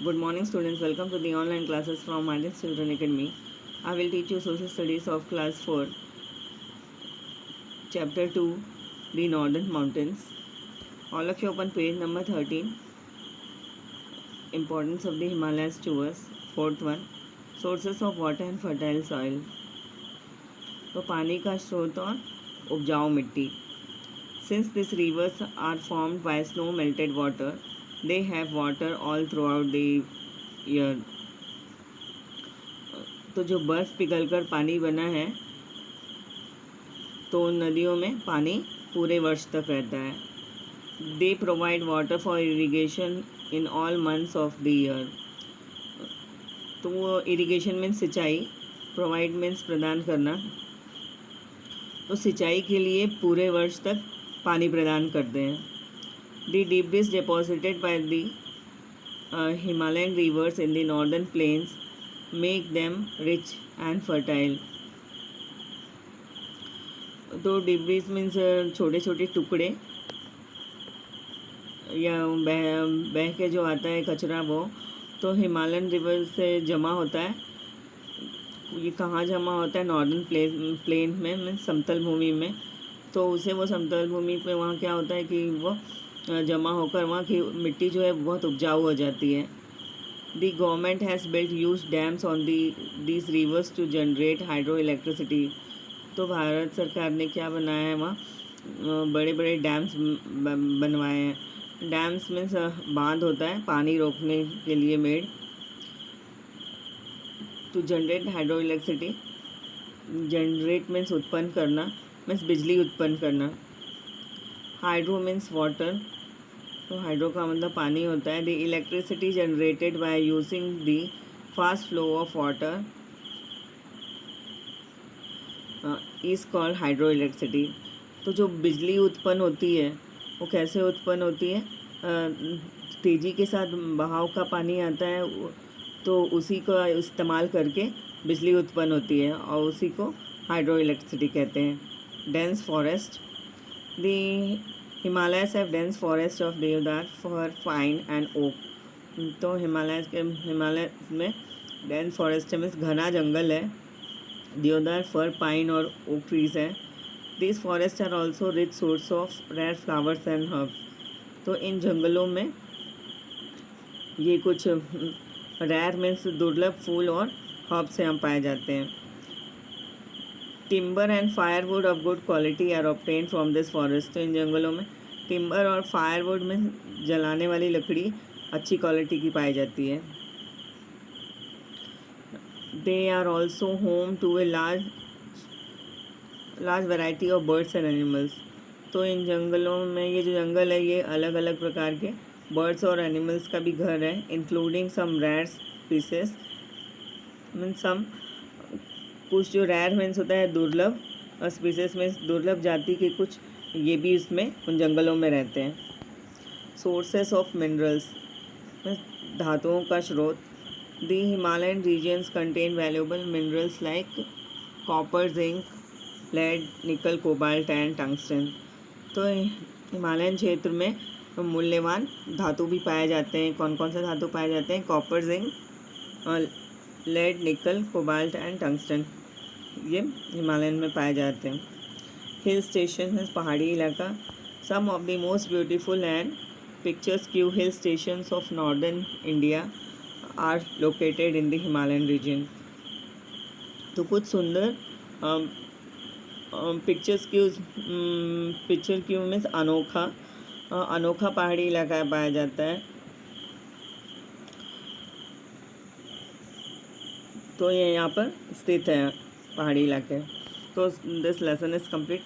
Good morning students, welcome to the online classes from Martin Children Academy. I will teach you social studies of class 4, chapter 2, the Northern Mountains. All of you open page number 13. Importance of the Himalayas to us. Fourth one, sources of water and fertile soil. तो पानी का स्रोत और उपजाऊ मिट्टी. Since these rivers are formed by snow melted water, they have water all throughout the year. तो जो बर्फ़ पिघलकर पानी बना है तो नदियों में पानी पूरे वर्ष तक रहता है. They provide water for irrigation in all months of the year. तो वो इरिगेशन मीन्स सिंचाई, प्रोवाइड मीन्स प्रदान करना. तो सिंचाई के लिए पूरे वर्ष तक पानी प्रदान करते हैं. The debris deposited by the Himalayan reverse in the northern plains make them rich and fertile. तो डिब्रीज मीन्स छोटे छोटे टुकड़े या बह के जो आता है कचरा, वो तो हिमालयन रिवर से जमा होता है. ये कहाँ जमा होता है? नॉर्दर्न प्लेन में, मीन्स समतल भूमि में. तो उसे वो समतल भूमि पे वहाँ क्या होता है कि वो जमा होकर वहाँ की मिट्टी जो है बहुत उपजाऊ हो जाती है. The government has built huge dams on these rivers to generate hydroelectricity. तो भारत सरकार ने क्या बनाया है, वहाँ बड़े बड़े डैम्स बनवाए हैं. डैम्स में बांध होता है पानी रोकने के लिए made. To generate hydro electricity, generate means उत्पन्न करना, मीन्स बिजली उत्पन्न करना. हाइड्रो मीन्स वाटर, तो हाइड्रो का मतलब पानी होता है. The electricity generated by using the fast flow of water is called hydro electricity. तो जो बिजली उत्पन्न होती है वो कैसे उत्पन्न होती है? तेज़ी के साथ बहाव का पानी आता है तो उसी को इस्तेमाल करके बिजली उत्पन्न होती है और उसी को हाइड्रो इलेक्ट्रिसिटी कहते हैं. Dense forest, the Himalayas have dense forest of देवदार फॉर फाइन एंड ओक. तो हिमालय में डेंस फॉरेस्ट मीन्स घना जंगल है. देवदार, फर, पाइन और ओक ट्रीज है. This forest are also rich source of rare flowers and herbs. तो इन जंगलों में ये कुछ रेयर मीन्स दुर्लभ फूल और हर्ब्स से हम पाए जाते हैं. Timber and firewood of good quality are obtain from this forest. तो इन जंगलों में टिम्बर और फायरवुड में जलाने वाली लकड़ी अच्छी क्वालिटी की पाई जाती है. They are also home to a large variety of birds and animals. तो इन जंगलों में, ये जो जंगल है ये अलग अलग प्रकार के बर्ड्स और एनिमल्स का भी घर है, including some rare species. Means some, कुछ जो रेयर मीन्स होता है दुर्लभ, और स्पीसीज मीन्स दुर्लभ जाति के कुछ, ये भी इसमें उन जंगलों में रहते हैं. सोर्सेस ऑफ मिनरल्स, धातुओं का स्रोत. The Himalayan regions contain valuable minerals like copper, zinc, lead, nickel, cobalt and tungsten. तो हिमालयन क्षेत्र में मूल्यवान धातु भी पाए जाते हैं. कौन कौन से धातु पाए जाते हैं? Copper, zinc, lead, nickel, cobalt and tungsten, ये हिमालयन में पाए जाते हैं. हिल स्टेशन है पहाड़ी इलाका. Some of the most beautiful and picturesque hill stations of northern India are located in the Himalayan region. तो कुछ सुंदर पिक्चर क्यू मीन्स अनोखा पहाड़ी इलाका पाया जाता है. तो ये यहाँ पर स्थित है पहाड़ी इलाके. तो दिस लेसन इज़ कंप्लीट.